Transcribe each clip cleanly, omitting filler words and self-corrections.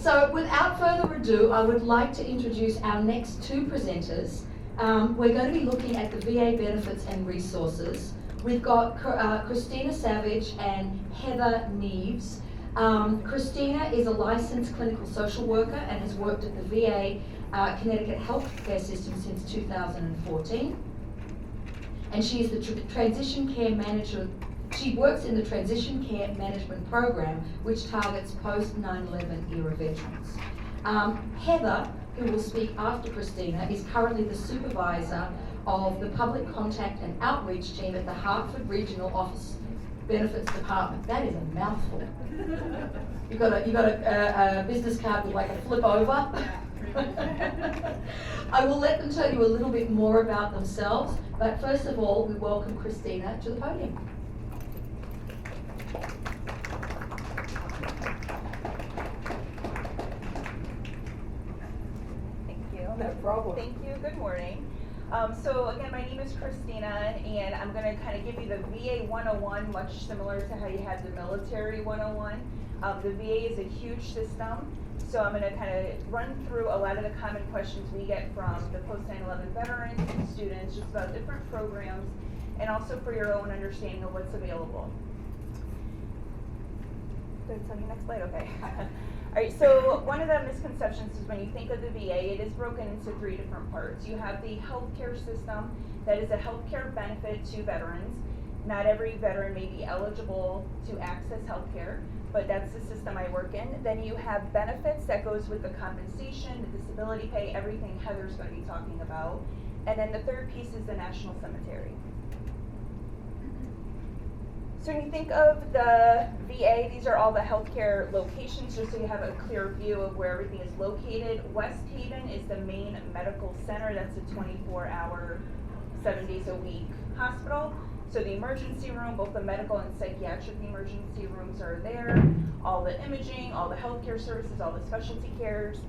So without further ado, I would like to introduce our next two presenters. We're going to be looking at the VA benefits and resources. We've got Christina Savage and Heather Neves. Christina is a licensed clinical social worker and has worked at the VA Connecticut healthcare system since 2014. And she is the transition care manager. She works in the Transition Care Management Program, which targets post-9/11 era veterans. Heather, who will speak after Christina, is currently the supervisor of the Public Contact and Outreach team at the Hartford Regional Office Benefits Department. That is a mouthful. You got a business card with like a flip over. I will let them tell you a little bit more about themselves, but first of all, we welcome Christina to the podium. No problem. Thank you. Good morning. So again, my name is Christina, and I'm going to kind of give you the VA 101, much similar to how you had the military 101. The VA is a huge system, so I'm going to kind of run through a lot of the common questions we get from the post 9/11 veterans and students, just about different programs, and also for your own understanding of what's available. Did I tell you next slide? Okay. All right, so one of the misconceptions is when you think of the VA, it is broken into three different parts. You have the healthcare system, that is a healthcare benefit to veterans. Not every veteran may be eligible to access healthcare, but that's the system I work in. Then you have benefits that goes with the compensation, the disability pay, everything Heather's going to be talking about. And then the third piece is the National Cemetery. So when you think of the VA, these are all the healthcare locations, just so you have a clear view of where everything is located. West Haven is the main medical center. That's a 24-hour, 7 days a week hospital. So the emergency room, both the medical and psychiatric emergency rooms are there. All the imaging, all the healthcare services, all the specialty cares.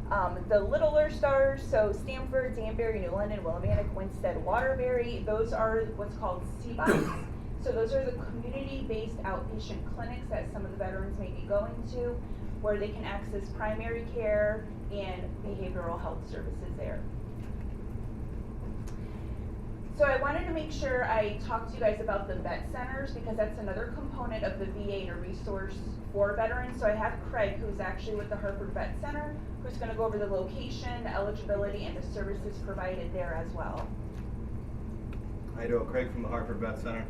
The littler stars, so Stamford, Danbury, New London, Willimantic, Winsted, Waterbury, those are what's called CBOCs. So those are the community-based outpatient clinics that some of the veterans may be going to, where they can access primary care and behavioral health services there. So I wanted to make sure I talked to you guys about the vet centers, because that's another component of the VA and a resource for veterans. So I have Craig, who's actually with the Hartford Vet Center, who's going to go over the location, the eligibility, and the services provided there as well. How you doing? Craig from the Hartford Vet Center.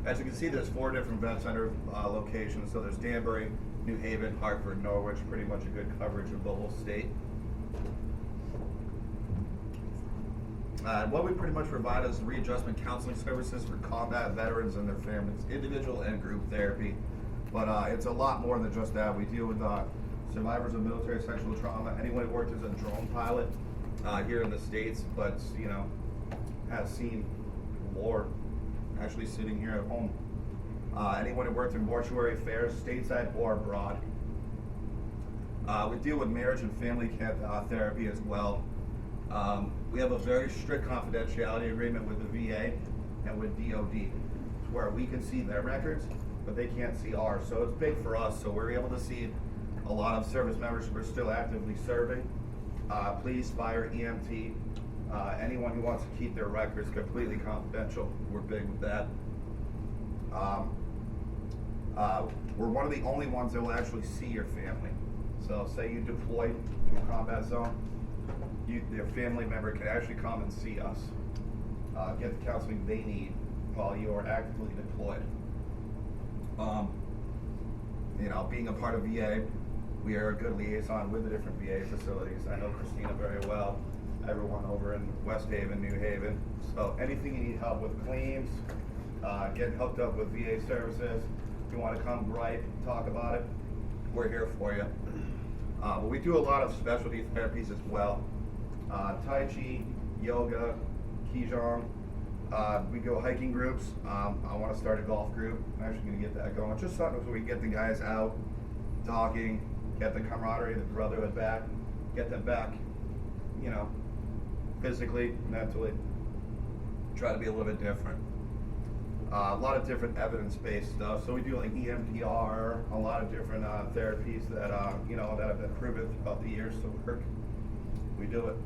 As you can see, there's 4 different vet center locations. So there's Danbury, New Haven, Hartford, Norwich, pretty much a good coverage of the whole state. What we pretty much provide is readjustment counseling services for combat veterans and their families, individual and group therapy. But it's a lot more than just that. We deal with survivors of military sexual trauma, anyone who worked as a drone pilot here in the States, but has seen war actually sitting here at home. Anyone who worked in mortuary affairs, stateside or abroad. We deal with marriage and family therapy as well. We have a very strict confidentiality agreement with the VA and with DOD, where we can see their records, but they can't see ours. So it's big for us. So we're able to see a lot of service members who are still actively serving. Police, fire, EMT, anyone who wants to keep their records completely confidential, we're big with that. We're one of the only ones that will actually see your family. So say you deployed to a combat zone, your family member can actually come and see us, get the counseling they need while you are actively deployed. Being a part of VA, we are a good liaison with the different VA facilities. I know Christina very well, everyone over in West Haven, New Haven. So anything you need help with claims, getting hooked up with VA services, if you want to come right, talk about it, we're here for you. But we do a lot of specialty therapies as well. Tai Chi, yoga, Qigong. We go hiking groups. I want to start a golf group. I'm actually going to get that going. Just something so we can get the guys out, talking, get the camaraderie, the brotherhood back, get them back, physically, mentally. Try to be a little bit different. A lot of different evidence-based stuff. So we do like EMDR, a lot of different therapies that you know, that have been proven throughout the years to work. We do it.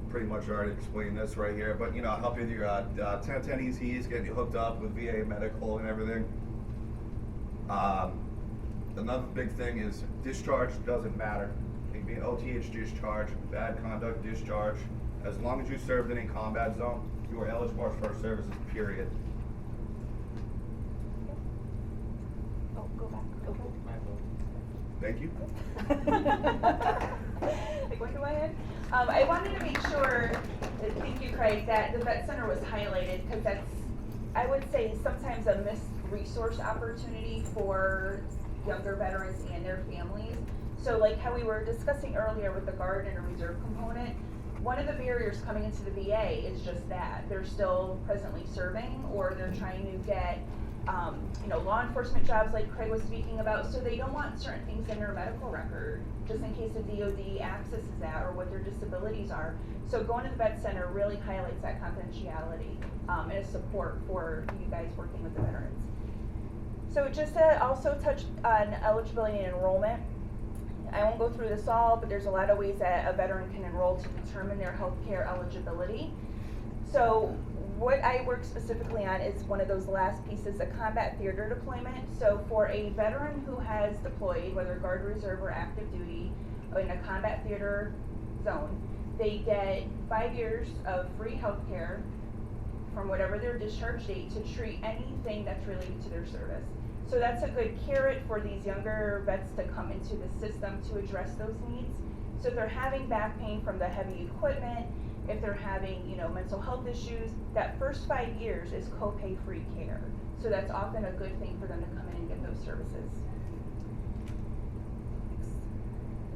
Pretty much already explained this right here, but you know, help you with your 1010 EZs, getting you hooked up with VA medical and everything. Another big thing is discharge doesn't matter. It can be an OTH discharge, bad conduct discharge. As long as you served in a combat zone, you are eligible for services, period. Oh, go back. Thank you. Like, what do I add? I wanted to make sure, thank you, Craig, that the vet center was highlighted, because that's, I would say, sometimes a missed resource opportunity for younger veterans and their families. So like how we were discussing earlier with the guard and a reserve component, one of the barriers coming into the VA is just that. They're still presently serving, or they're trying to get you know, law enforcement jobs like Craig was speaking about, so they don't want certain things in their medical record, just in case the DOD accesses that, or what their disabilities are. So going to the vet center really highlights that confidentiality and a support for you guys working with the veterans. So just to also touch on eligibility and enrollment, I won't go through this all, but there's a lot of ways that a veteran can enroll to determine their healthcare eligibility. So what I work specifically on is one of those last pieces, a combat theater deployment. So for a veteran who has deployed, whether Guard, Reserve, or active duty, in a combat theater zone, they get 5 years of free health care from whatever their discharge date to treat anything that's related to their service. So that's a good carrot for these younger vets to come into the system to address those needs. So if they're having back pain from the heavy equipment, if they're having, you know, mental health issues, that first 5 years is copay free care. So that's often a good thing for them to come in and get those services.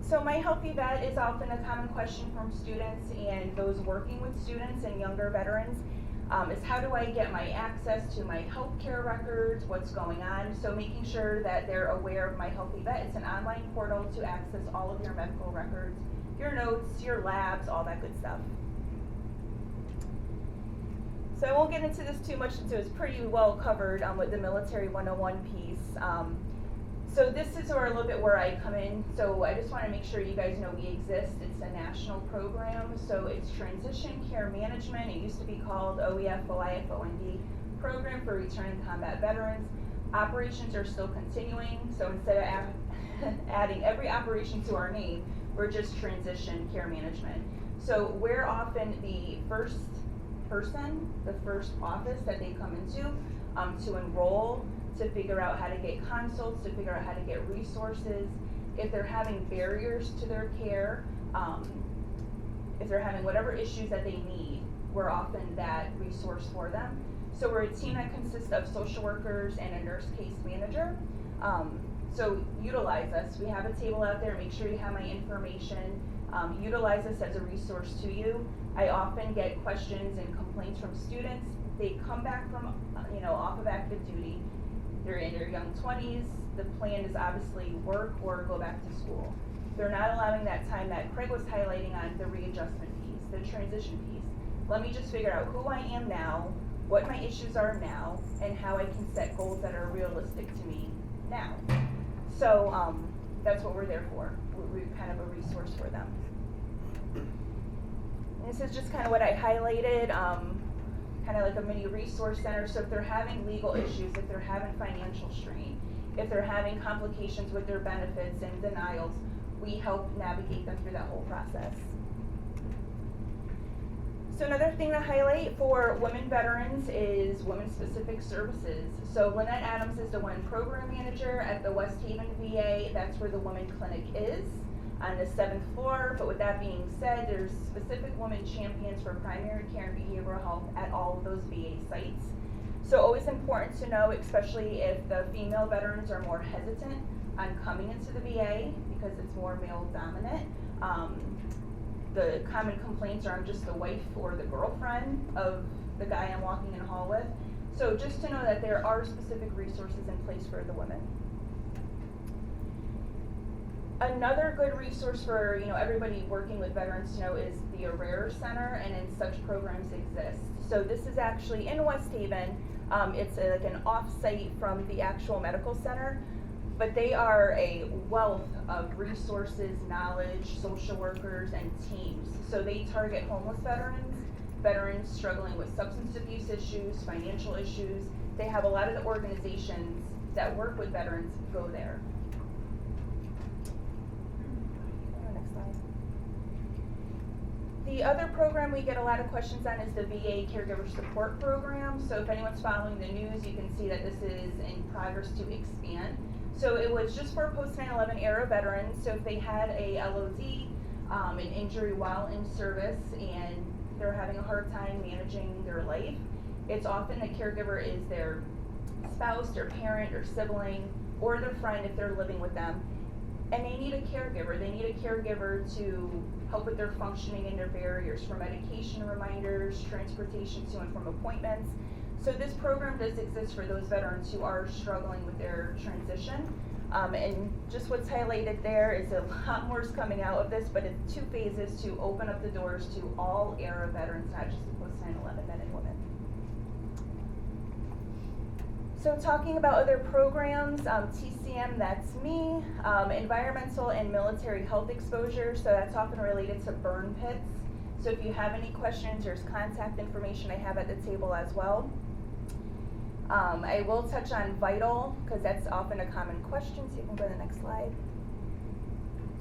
So my healthy vet is often a common question from students and those working with students and younger veterans. Is how do I get my access to my healthcare records, what's going on? So making sure that they're aware of my healthy vet. It's an online portal to access all of your medical records, your notes, your labs, all that good stuff. So I won't get into this too much since it was pretty well covered with the military 101 piece. So this is a little bit where I come in. So I just want to make sure you guys know we exist. It's a national program. So it's Transition Care Management. It used to be called OEF-OIF-OND Program for Returning Combat Veterans. Operations are still continuing. So instead of adding every operation to our name, we're just Transition Care Management. So we're often the first person, the first office that they come into to enroll, to figure out how to get consults, to figure out how to get resources. If they're having barriers to their care, if they're having whatever issues that they need, we're often that resource for them. So we're a team that consists of social workers and a nurse case manager. So utilize us. We have a table out there. Make sure you have my information. Utilize us as a resource to you. I often get questions and complaints from students. They come back from, off of active duty. They're in their young 20s. The plan is obviously work or go back to school. They're not allowing that time that Craig was highlighting on the readjustment piece, the transition piece. Let me just figure out who I am now, what my issues are now, and how I can set goals that are realistic to me now. So that's what we're there for. We're kind of a resource for them. And this is just kind of what I highlighted, kind of like a mini resource center. So if they're having legal issues, if they're having financial strain, if they're having complications with their benefits and denials, we help navigate them through that whole process. So another thing to highlight for women veterans is women-specific services. So Lynette Adams is the women program manager at the West Haven VA. That's where the women clinic is, on the 7th floor. But with that being said, there's specific women champions for primary care and behavioral health at all of those VA sites. So always important to know, especially if the female veterans are more hesitant on coming into the VA because it's more male dominant. The common complaints are I'm just the wife or the girlfriend of the guy I'm walking in the hall with. So just to know that there are specific resources in place for the women. Another good resource for everybody working with veterans to know is the ARARE Center, and such programs exist. So this is actually in West Haven. It's like an off-site from the actual medical center, but they are a wealth of resources, knowledge, social workers, and teams. So they target homeless veterans, veterans struggling with substance abuse issues, financial issues. They have a lot of the organizations that work with veterans go there. Next slide. The other program we get a lot of questions on is the VA Caregiver Support program. So if anyone's following the news, you can see that this is in progress to expand. So it was just for post 9/11 era veterans. So if they had a LOD, an injury while in service, and they're having a hard time managing their life, it's often the caregiver is their spouse, their parent, or sibling, or their friend if they're living with them. And they need a caregiver. They need a caregiver to help with their functioning and their barriers for medication reminders, transportation to and from appointments. So this program does exist for those veterans who are struggling with their transition. And just what's highlighted there is a lot more is coming out of this, but it's 2 phases to open up the doors to all era veterans, not just the post 9/11 men and women. So talking about other programs, TCM, that's me, environmental and military health exposure, so that's often related to burn pits. So if you have any questions, there's contact information I have at the table as well. I will touch on VITAL, because that's often a common question, so you can go to the next slide.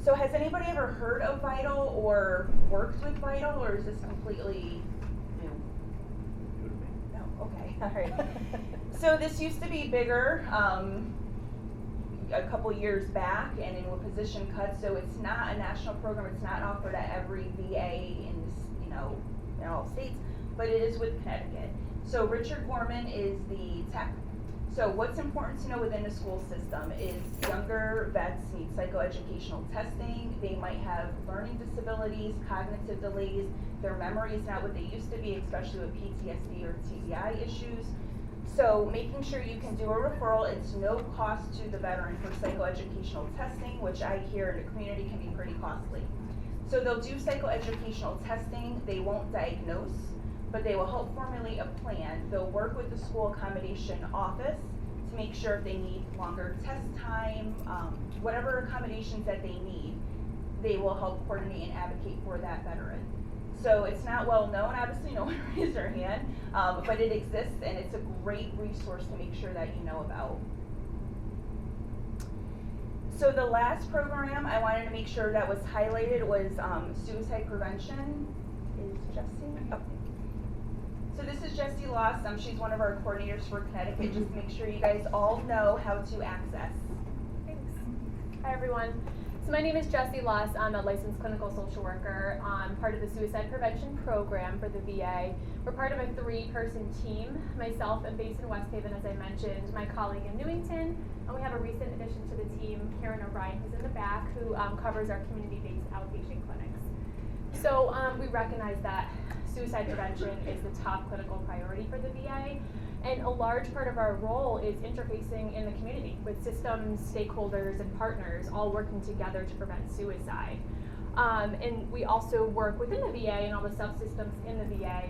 So has anybody ever heard of VITAL or worked with VITAL, or is this completely new? No, okay, all right. So this used to be bigger a couple years back, and in a position cut, so it's not a national program. It's not offered at every VA in all states, but it is with Connecticut. So Richard Gorman is the tech. So what's important to know within the school system is younger vets need psychoeducational testing. They might have learning disabilities, cognitive delays. Their memory is not what they used to be, especially with PTSD or TBI issues. So making sure you can do a referral, it's no cost to the veteran for psychoeducational testing, which I hear in the community can be pretty costly. So they'll do psychoeducational testing, they won't diagnose, but they will help formulate a plan. They'll work with the school accommodation office to make sure if they need longer test time, whatever accommodations that they need, they will help coordinate and advocate for that veteran. So it's not well known, obviously no one raised their hand, but it exists and it's a great resource to make sure that you know about. So the last program I wanted to make sure that was highlighted was suicide prevention. Is Jessie? Oh. So this is Jessie Loss. She's one of our coordinators for Connecticut, just to make sure you guys all know how to access. Thanks. Hi everyone. So my name is Jessie Loss. I'm a licensed clinical social worker. I'm part of the suicide prevention program for the VA. We're part of a 3-person team. Myself, I'm based in West Haven, as I mentioned, my colleague in Newington, and we have a recent addition to the team, Karen O'Brien, who's in the back, who covers our community-based outpatient clinics. So we recognize that suicide prevention is the top clinical priority for the VA, and a large part of our role is interfacing in the community with systems, stakeholders, and partners all working together to prevent suicide. And we also work within the VA and all the subsystems in the VA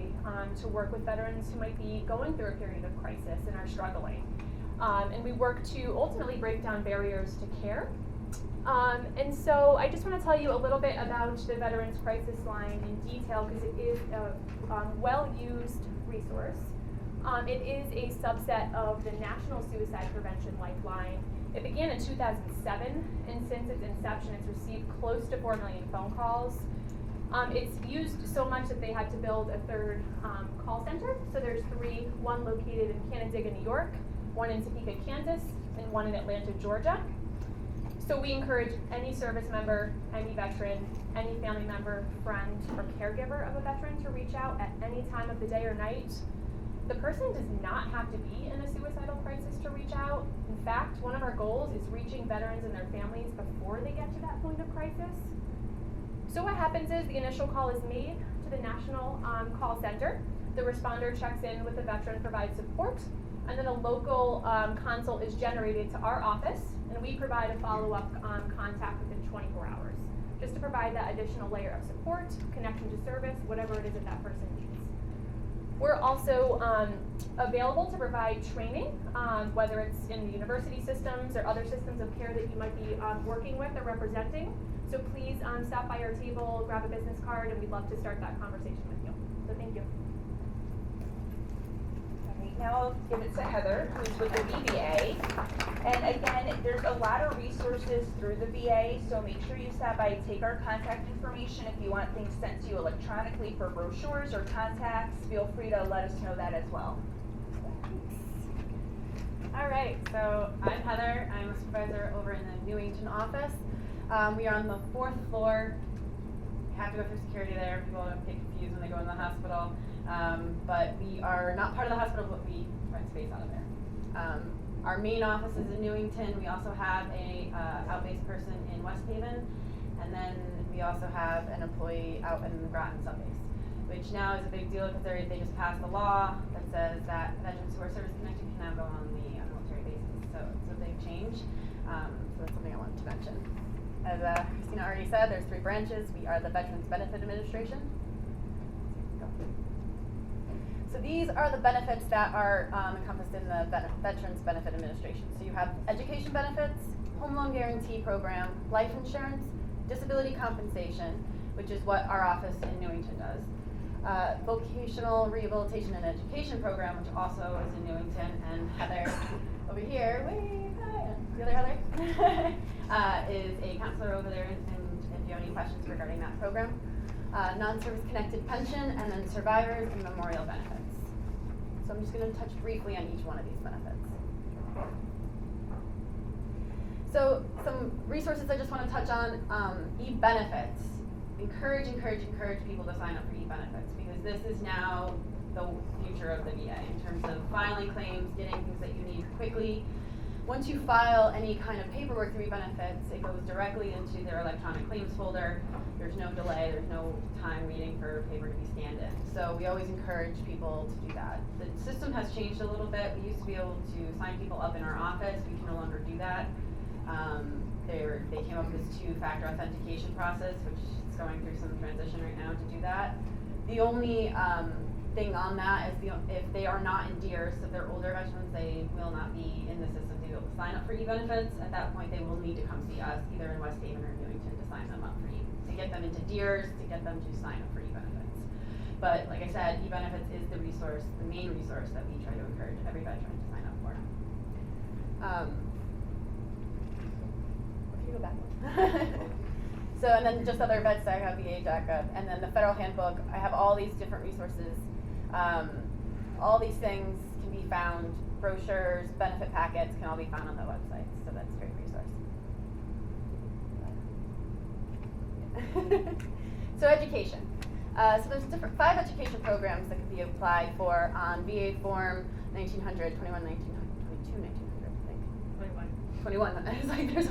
to work with veterans who might be going through a period of crisis and are struggling. And we work to ultimately break down barriers to care. And so I just want to tell you a little bit about the Veterans Crisis Line in detail, because it is a well-used resource. It is a subset of the National Suicide Prevention Lifeline. It began in 2007, and since its inception, it's received close to 4 million phone calls. It's used so much that they had to build a 3rd call center. So there's 3, one located in Canandaigua, New York, one in Topeka, Kansas, and one in Atlanta, Georgia. So we encourage any service member, any veteran, any family member, friend, or caregiver of a veteran to reach out at any time of the day or night. The person does not have to be in a suicidal crisis to reach out. In fact, one of our goals is reaching veterans and their families before they get to that point of crisis. So what happens is the initial call is made to the National Call Center. The responder checks in with the veteran, provides support, and then a local consult is generated to our office and we provide a follow-up contact within 24 hours, just to provide that additional layer of support, connection to service, whatever it is that that person needs. We're also available to provide training, whether it's in the university systems or other systems of care that you might be working with or representing. So please stop by our table, grab a business card, and we'd love to start that conversation with you. So thank you. All right, now I'll give it to Heather, who's with the VBA. And again, there's a lot of resources through the VA, so make sure you stop by, take our contact information. If you want things sent to you electronically for brochures or contacts, feel free to let us know that as well. All right, so I'm Heather. I'm a supervisor over in the Newington office. We are on the 4th floor. You have to go through security there. People don't get confused when they go in the hospital. But we are not part of the hospital, but we rent space out of there. Our main office is in Newington. We also have a out-based person in West Haven, and then we also have an employee out in the Groton subbase, which now is a big deal because they just passed a law that says that veterans who are service-connected can now go on the military bases. So it's a big change. So that's something I wanted to mention. As Christina already said, there's 3 branches. We are the Veterans Benefit Administration. So these are the benefits that are encompassed in the Veterans Benefit Administration. So you have education benefits, home loan guarantee program, life insurance, disability compensation, which is what our office in Newington does, vocational rehabilitation and education program, which also is in Newington, and Heather over here, wait, hi, the other Heather, is a counselor over there, and if you have any questions regarding that program. Non-service connected pension, and then survivors and memorial benefits. So I'm just going to touch briefly on each one of these benefits. So some resources I just want to touch on, Ebenefits. Encourage people to sign up for Ebenefits, because this is now the future of the VA in terms of filing claims, getting things that you need quickly. Once you file any kind of paperwork through Ebenefits, it goes directly into their electronic claims folder. There's no delay, there's no time waiting for paper to be scanned in. So we always encourage people to do that. The system has changed a little bit. We used to be able to sign people up in our office. We can no longer do that. They came up with this 2-factor authentication process, which is going through some transition right now to do that. The only thing on that is if they are not in DEERS, so if they're older veterans, they will not be in the system to be able to sign up for Ebenefits. At that point, they will need to come see us, either in West Haven or Newington, to sign them up for to get them into DEERS, to get them to sign up for Ebenefits. But like I said, Ebenefits is the resource, the main resource that we try to encourage every veteran to sign up for. Can you go back one? So, and then just other vets, I have VA.gov, and then the federal handbook. I have all these different resources. All these things can be found, brochures, benefit packets can all be found on the website, so that's a great resource. So education. So there's 5 education programs that can be applied for on VA Form 1900, 21, 1922, 1900, I think. 21. It's like there's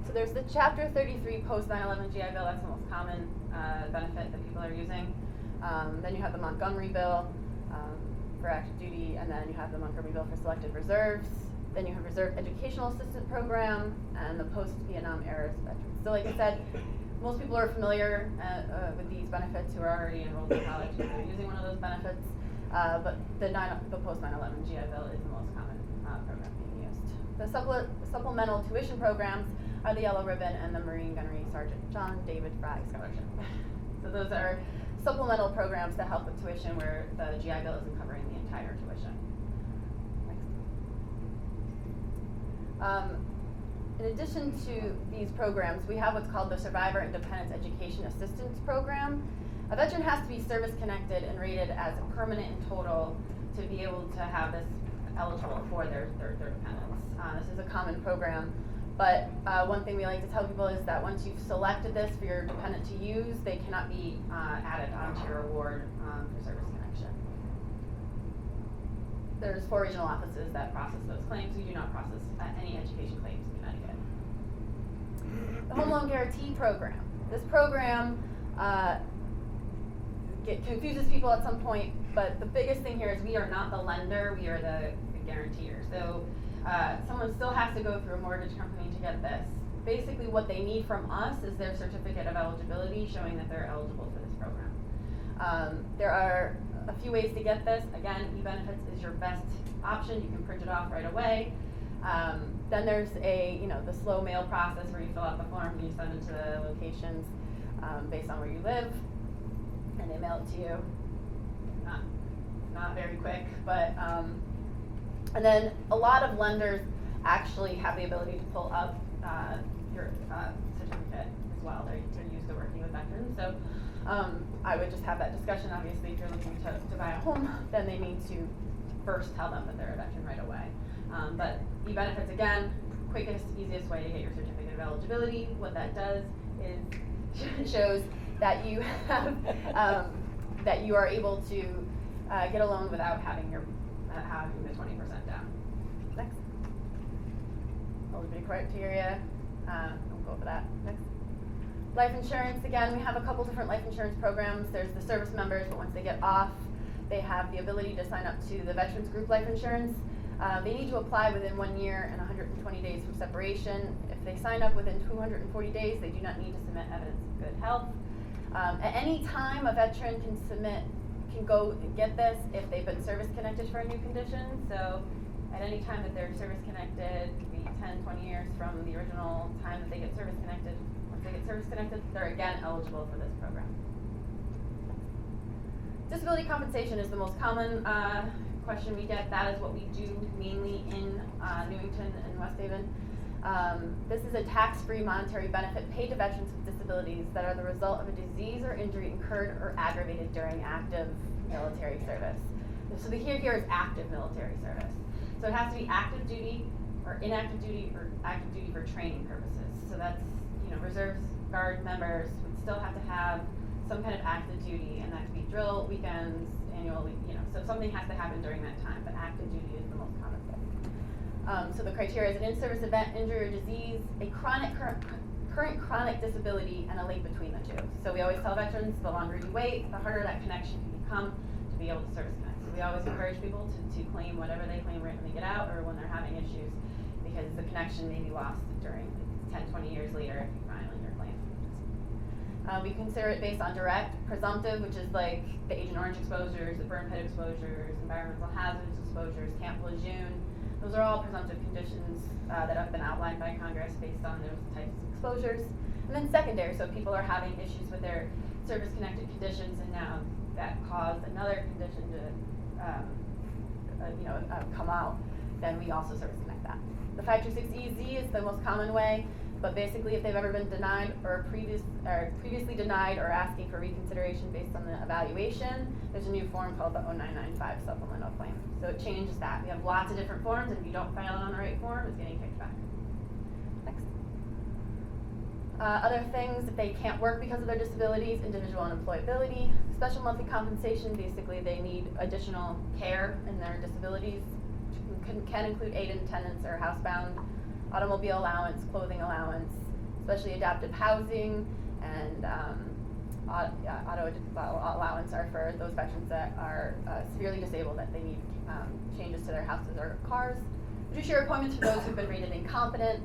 so there's the Chapter 33 Post 9/11 GI Bill. That's the most common benefit that people are using. Then you have the Montgomery Bill for active duty, and then you have the Montgomery Bill for selected reserves. Then you have Reserve Educational Assistant Program and the Post-Vietnam Era Veterans. So like I said, most people are familiar with these benefits who are already enrolled in college if they're using one of those benefits. But the Post 9/11 GI Bill is the most common program being used. The supplemental tuition programs are the Yellow Ribbon and the Marine Gunnery Sergeant John David Fry Scholarship. So those are supplemental programs to help with tuition where the GI Bill isn't covering the entire tuition. Next. In addition to these programs, we have what's called the Survivor and Dependents Education Assistance Program. A veteran has to be service-connected and rated as a permanent in total to be able to have this eligible for their dependents. This is a common program, but one thing we like to tell people is that once you've selected this for your dependent to use, they cannot be added onto your award for service connection. There's 4 regional offices that process those claims. We do not process any education claims in Connecticut. The Home Loan Guarantee Program. This program confuses people at some point, but the biggest thing here is we are not the lender, we are the guarantor. So someone still has to go through a mortgage company to get this. Basically what they need from us is their certificate of eligibility showing that they're eligible for this program. There are a few ways to get this. Again, Ebenefits is your best option. You can print it off right away. Then there's the slow mail process where you fill out the form and you send it to the locations based on where you live, and they mail it to you. Not very quick, but and then a lot of lenders actually have the ability to pull up your certificate as well. They're used to working with veterans, so I would just have that discussion. Obviously, if you're looking to buy a home, then they need to first tell them that they're a veteran right away. But Ebenefits, again, quickest, easiest way to get your certificate of eligibility. What that does is shows that you have that you are able to get a loan without having the 20% down. Next. Eligibility criteria. Don't go over that. Next. Life insurance. Again, we have a couple different life insurance programs. There's the service members, but once they get off, they have the ability to sign up to the Veterans Group Life Insurance. They need to apply within 1 year and 120 days from separation. If they sign up within 240 days, they do not need to submit evidence of good health. At any time, a veteran can go and get this if they've been service connected for a new condition. So at any time that they're service connected, it could be 10, 20 years from the original time that they get service connected. Once they get service connected, they're again eligible for this program. Disability compensation is the most common question we get. That is what we do mainly in Newington and West Haven. This is a tax-free monetary benefit paid to veterans with disabilities that are the result of a disease or injury incurred or aggravated during active military service. So the here is active military service. So it has to be active duty or inactive duty or active duty for training purposes. So that's, reserves guard members would still have to have some kind of active duty, and that could be drill, weekends, annual, so something has to happen during that time, but active duty is the most common thing. So the criteria is an in-service event, injury or disease, a current chronic disability, and a link between the two. So we always tell veterans, the longer you wait, the harder that connection can become to be able to service connect. So we always encourage people to claim whatever they claim right when they get out or when they're having issues, because the connection may be lost during 10, 20 years later if you filing your claim. We consider it based on direct, presumptive, which is like the Agent Orange exposures, the burn pit exposures, environmental hazards exposures, Camp Lejeune. Those are all presumptive conditions that have been outlined by Congress based on those types of exposures. And then secondary, so people are having issues with their service-connected conditions, and now that caused another condition to come out, then we also service-connect that. The 526EZ is the most common way. But basically, if they've ever been denied or previously denied or asking for reconsideration based on the evaluation, there's a new form called the 0995 supplemental claim. So it changes that. We have lots of different forms, and if you don't file it on the right form, it's getting kicked back. Next. Other things, if they can't work because of their disabilities, individual unemployability, special monthly compensation, basically they need additional care in their disabilities, which can include aid in attendance or housebound, automobile allowance, clothing allowance, especially adaptive housing, and auto allowance are for those veterans that are severely disabled, that they need changes to their houses or cars. Fiduciary appointments for those who've been rated incompetent,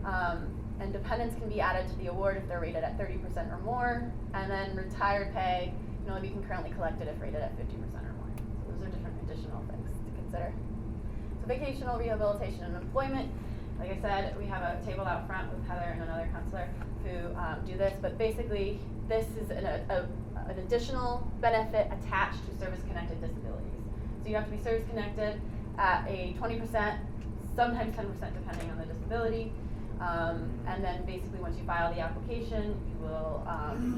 and dependents can be added to the award if they're rated at 30% or more, and then retired pay can only be concurrently collected if rated at 50% or more. So those are different additional things to consider. So vocational rehabilitation and employment. Like I said, we have a table out front with Heather and another counselor who do this, but basically this is an additional benefit attached to service-connected disabilities. So you have to be service-connected at a 20%, sometimes 10% depending on the disability, and then basically once you file the application, you will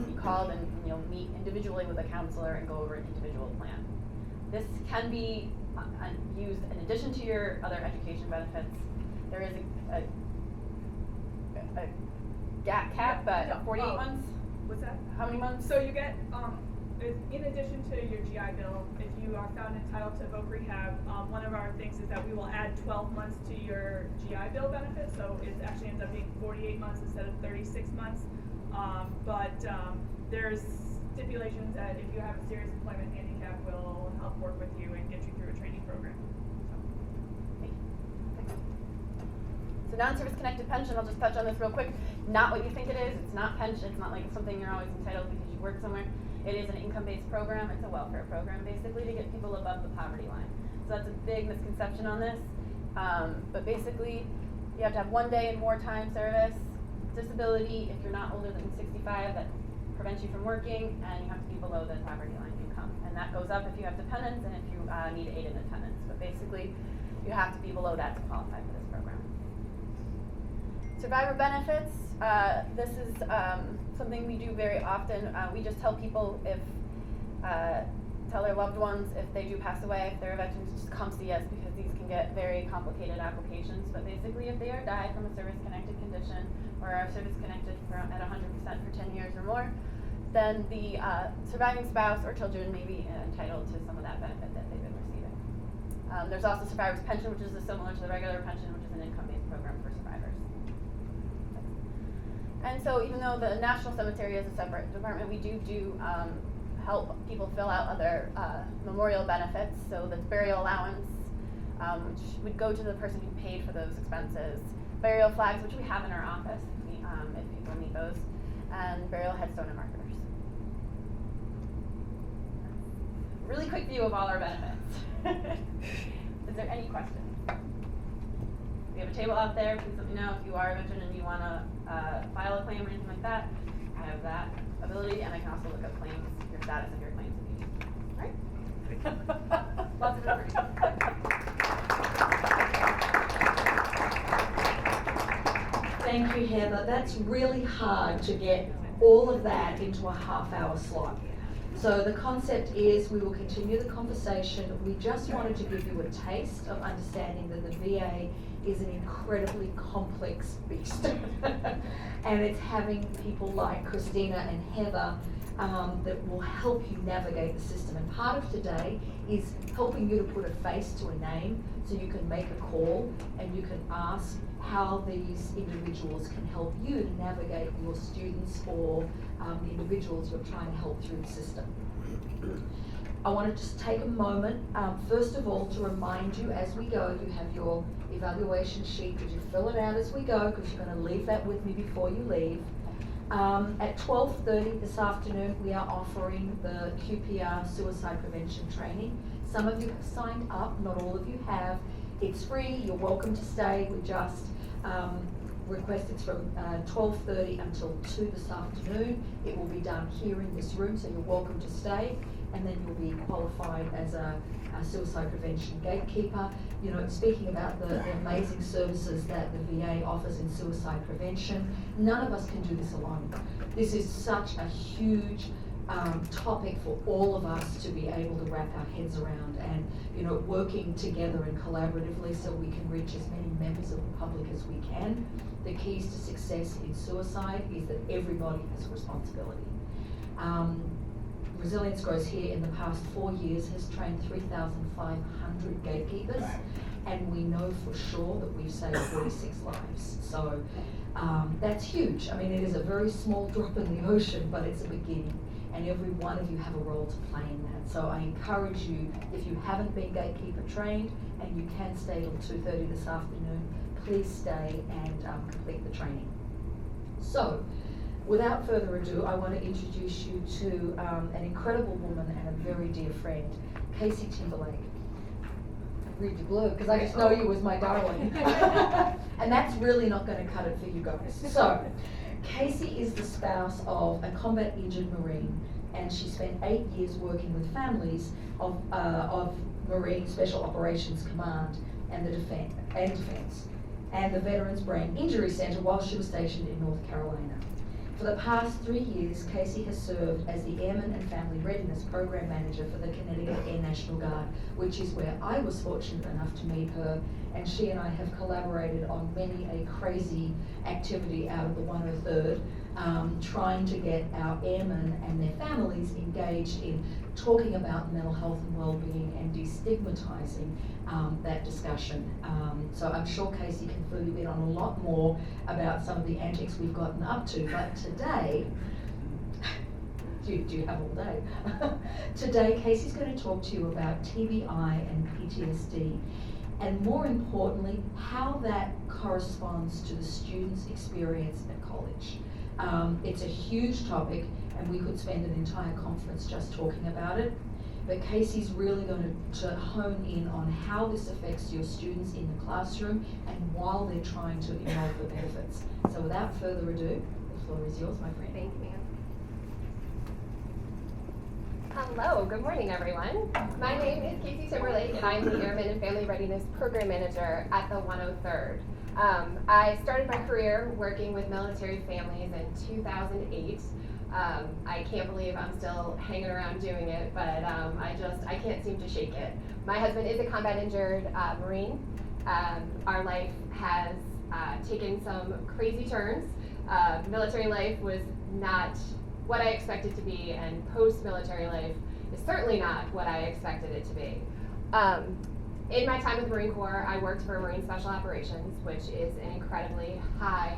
be called and you'll meet individually with a counselor and go over an individual plan. This can be used in addition to your other education benefits. There is a gap cap, but 48 months. What's that? How many months? So you get, in addition to your GI Bill, if you are found entitled to voc rehab, one of our things is that we will add 12 months to your GI Bill benefit, so it actually ends up being 48 months instead of 36 months. There's stipulations that if you have a serious employment handicap, we'll help work with you and get you through a training program. So. So non-service connected pension, I'll just touch on this real quick. Not what you think it is. It's not pension. It's not like something you're always entitled because you work somewhere. It is an income-based program. It's a welfare program, basically, to get people above the poverty line. So that's a big misconception on this. But basically, you have to have 1 day and more time service, disability if you're not older than 65, that prevents you from working, and you have to be below the poverty line income. And that goes up if you have dependents and if you need aid in attendance. But basically, you have to be below that to qualify for this program. Survivor benefits. This is something we do very often. We just tell people tell their loved ones if they do pass away, if they're a veteran, to just come see us because these can get very complicated applications. But basically, if they are died from a service-connected condition or are service-connected at 100% for 10 years or more, then the surviving spouse or children may be entitled to some of that benefit that they've been receiving. There's also survivor's pension, which is similar to the regular pension, which is an income-based program for survivors. And so even though the National Cemetery is a separate department, we do help people fill out other memorial benefits. So the burial allowance, which would go to the person who paid for those expenses. Burial flags, which we have in our office if people need those. And burial headstone and markers. Really quick view of all our benefits. Is there any questions? We have a table out there. Please let me know if you are a veteran and you want to file a claim or anything like that. I have that ability, and I can also look up claims, your status of your claims if you need. Right? Lots of information. Thank you, Heather. That's really hard to get all of that into a half-hour slot. So the concept is we will continue the conversation. We just wanted to give you a taste of understanding that the VA is an incredibly complex beast. And it's having people like Christina and Heather that will help you navigate the system. And part of today is helping you to put a face to a name so you can make a call and you can ask how these individuals can help you to navigate your students or the individuals you're trying to help through the system. I want to just take a moment, first of all, to remind you as we go, you have your evaluation sheet. Did you fill it out as we go? Because you're going to leave that with me before you leave. At 12:30 this afternoon, we are offering the QPR suicide prevention training. Some of you have signed up, not all of you have. It's free, you're welcome to stay. We just requested from 12:30 until 2 this afternoon. It will be done here in this room, so you're welcome to stay. And then you'll be qualified as a suicide prevention gatekeeper. You know, speaking about the amazing services that the VA offers in suicide prevention, none of us can do this alone. This is such a huge topic for all of us to be able to wrap our heads around, and you know, working together and collaboratively so we can reach as many members of the public as we can. The keys to success in suicide is that everybody has a responsibility. Resilience Grows here in the past 4 years has trained 3,500 gatekeepers, and we know for sure that we've saved 46 lives. So that's huge. I mean, it is a very small drop in the ocean, but it's a beginning, and every one of you have a role to play in that. So I encourage you, if you haven't been gatekeeper trained and you can stay till 2:30 this afternoon, please stay and complete the training. So, without further ado, I want to introduce you to an incredible woman and a very dear friend, Casey Timberlake. I read your blue because I just know you as my darling. And that's really not going to cut it for you guys. So, Casey is the spouse of a combat injured Marine, and she spent 8 years working with families of Marine Special Operations Command and the Defense and the Veterans Brain Injury Center while she was stationed in North Carolina. For the past 3 years, Casey has served as the Airman and Family Readiness Program Manager for the Connecticut Air National Guard, which is where I was fortunate enough to meet her, and she and I have collaborated on many a crazy activity out of the 103rd, trying to get our airmen and their families engaged in talking about mental health and well-being and destigmatizing that discussion. So I'm sure Casey can fill you in on a lot more about some of the antics we've gotten up to, but today, do you have all day? Today, Casey's going to talk to you about TBI and PTSD. and more importantly, how that corresponds to the student's experience at college. It's a huge topic, and we could spend an entire conference just talking about it. But Casey's really going to hone in on how this affects your students in the classroom and while they're trying to enroll for benefits. So without further ado, the floor is yours, my friend. Thank you, ma'am. Hello, good morning, everyone. My name is Casey Timberlake, and I'm the Airman and Family Readiness Program Manager at the 103rd. I started my career working with military families in 2008. I can't believe I'm still hanging around doing it, but I can't seem to shake it. My husband is a combat injured Marine. Our life has taken some crazy turns. Military life was not what I expected to be, and post-military life is certainly not what I expected it to be. In my time with Marine Corps, I worked for Marine Special Operations, which is an incredibly high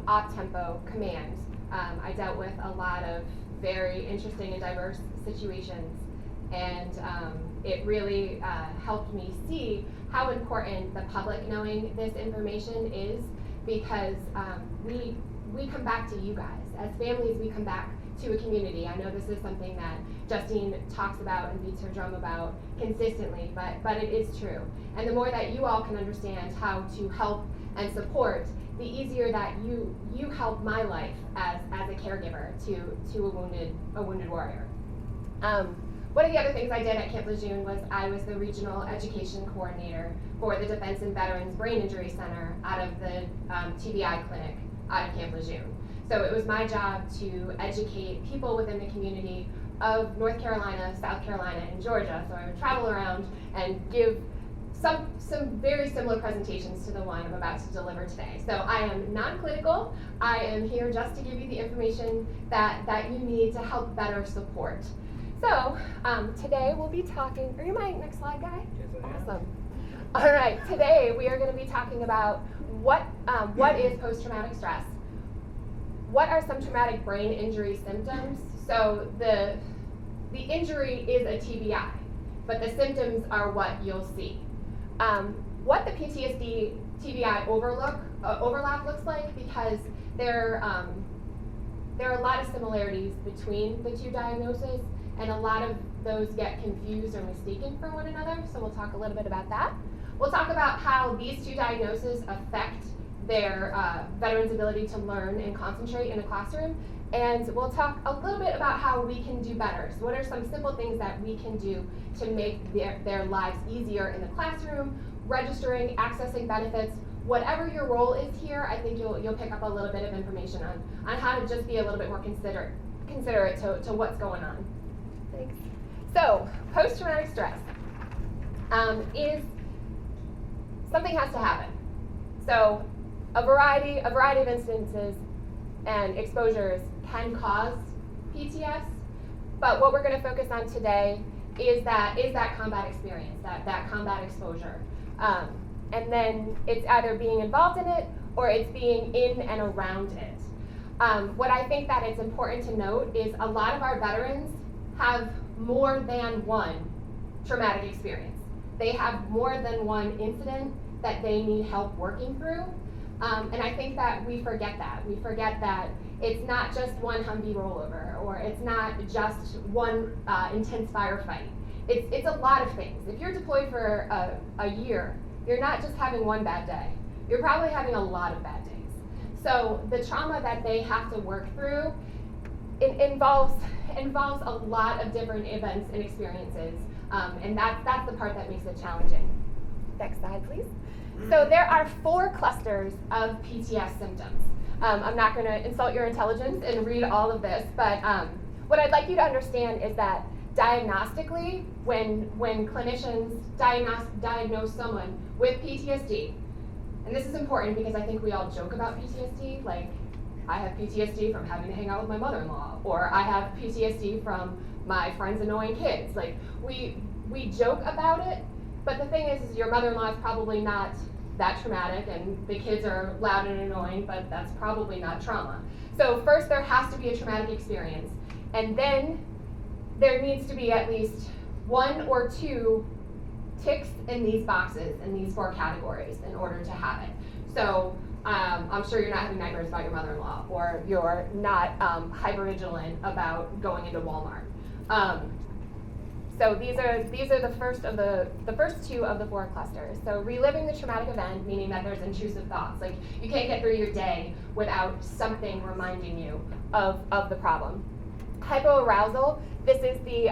op-tempo command. I dealt with a lot of very interesting and diverse situations, and it really helped me see how important the public knowing this information is, because we come back to you guys. As families, we come back to a community. I know this is something that Justine talks about and beats her drum about consistently, but it is true. And the more that you all can understand how to help and support, the easier that you help my life as a caregiver to a wounded warrior. One of the other things I did at Camp Lejeune was I was the regional education coordinator for the Defense and Veterans Brain Injury Center out of the TBI clinic out of Camp Lejeune. So it was my job to educate people within the community of North Carolina, South Carolina, and Georgia. So I would travel around and give some very similar presentations to the one I'm about to deliver today. So I am non-clinical. I am here just to give you the information that you need to help better support. So today we'll be talking, are you my next slide guy? Yes, I am. Awesome. All right, today we are going to be talking about what is post-traumatic stress. What are some traumatic brain injury symptoms? So the injury is a TBI, but the symptoms are what you'll see. What the PTSD TBI overlap looks like, because there are a lot of similarities between the two diagnoses, and a lot of those get confused or mistaken for one another, so we'll talk a little bit about that. We'll talk about how these two diagnoses affect their veterans' ability to learn and concentrate in a classroom, and we'll talk a little bit about how we can do better. So what are some simple things that we can do to make their lives easier in the classroom, registering, accessing benefits, whatever your role is here. I think you'll pick up a little bit of information on how to just be a little bit more considerate to what's going on. Thanks. So post-traumatic stress is something has to happen. So a variety of instances and exposures can cause PTS, but what we're going to focus on today is that combat experience, that combat exposure. And then it's either being involved in it or it's being in and around it. What I think that it's important to note is a lot of our veterans have more than one traumatic experience. They have more than one incident that they need help working through. And I think that we forget that. We forget that it's not just one Humvee rollover, or it's not just one intense firefight. It's a lot of things. If you're deployed for a year, you're not just having one bad day. You're probably having a lot of bad days. So the trauma that they have to work through, it involves a lot of different events and experiences, and that's the part that makes it challenging. Next slide, please. So there are 4 clusters of PTS symptoms. I'm not going to insult your intelligence and read all of this, but what I'd like you to understand is that diagnostically, when clinicians diagnose someone with PTSD, and this is important because I think we all joke about PTSD, like I have PTSD from having to hang out with my mother-in-law, or I have PTSD from my friend's annoying kids. Like we joke about it, but the thing is your mother-in-law is probably not that traumatic, and the kids are loud and annoying, but that's probably not trauma. So first there has to be a traumatic experience, and then there needs to be at least 1 or 2 ticks in these boxes, in these 4 categories in order to have it. So I'm sure you're not having nightmares about your mother-in-law, or you're not hypervigilant about going into Walmart. So these are the first 2 of the 4 clusters. So reliving the traumatic event, meaning that there's intrusive thoughts. Like you can't get through your day without something reminding you of the problem. Hypoarousal, this is the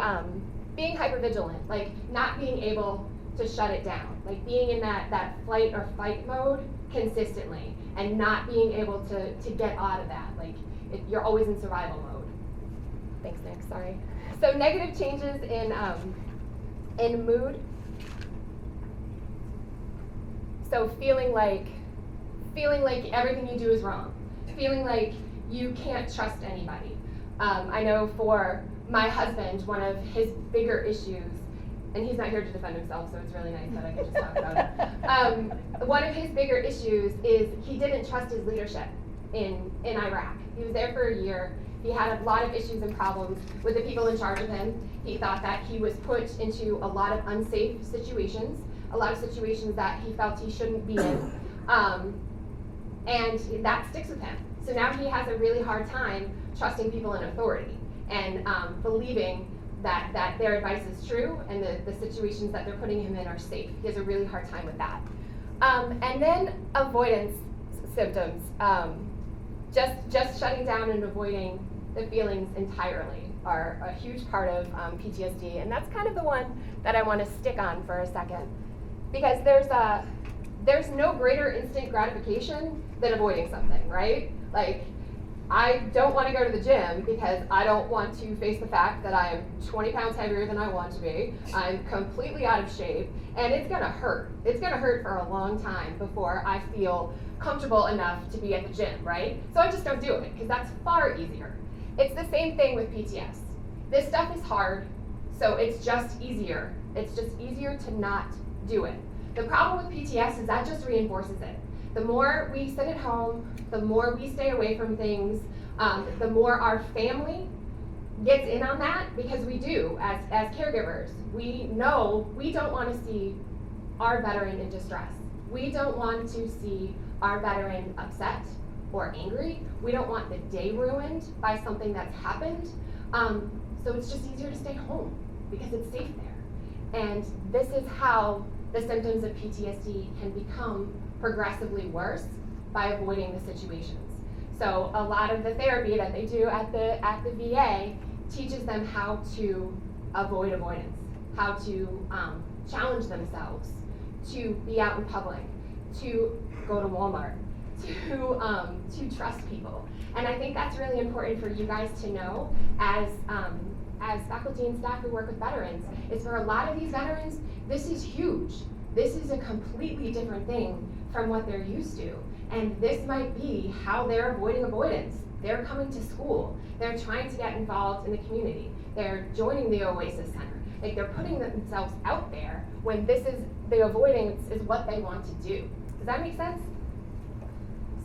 being hypervigilant, like not being able to shut it down, like being in that flight or fight mode consistently and not being able to get out of that, like you're always in survival mode. Thanks, Nick, sorry. So negative changes in mood. So feeling like everything you do is wrong, feeling like you can't trust anybody. I know for my husband, one of his bigger issues, and he's not here to defend himself, so it's really nice that I can just talk about it. One of his bigger issues is he didn't trust his leadership in Iraq. He was there for a year. He had a lot of issues and problems with the people in charge of him. He thought that he was put into a lot of unsafe situations, a lot of situations that he felt he shouldn't be in, and that sticks with him. So now he has a really hard time trusting people in authority and believing that their advice is true and the situations that they're putting him in are safe. He has a really hard time with that. And then avoidance symptoms. Just shutting down and avoiding the feelings entirely are a huge part of PTSD, and that's kind of the one that I want to stick on for a second, because there's no greater instant gratification than avoiding something, right? Like, I don't want to go to the gym because I don't want to face the fact that I'm 20 pounds heavier than I want to be. I'm completely out of shape, and it's gonna hurt. It's gonna hurt for a long time before I feel comfortable enough to be at the gym, right? So I just don't do it because that's far easier. It's the same thing with PTS. This stuff is hard, so it's just easier. It's just easier to not do it. The problem with PTS is that just reinforces it. The more we sit at home, the more we stay away from things, the more our family gets in on that, because we do, as caregivers. We know we don't want to see our veteran in distress. We don't want to see our veteran upset or angry. We don't want the day ruined by something that's happened. So it's just easier to stay home because it's safe there. And this is how the symptoms of PTSD can become progressively worse by avoiding the situations. So a lot of the therapy that they do at the VA teaches them how to avoid avoidance, how to challenge themselves, to be out in public, to go to Walmart, to trust people. And I think that's really important for you guys to know as faculty and staff who work with veterans, is for a lot of these veterans, this is huge. This is a completely different thing from what they're used to. And this might be how they're avoiding avoidance. They're coming to school. They're trying to get involved in the community. They're joining the Oasis Center. Like, they're putting themselves out there when this is, the avoidance is what they want to do. Does that make sense?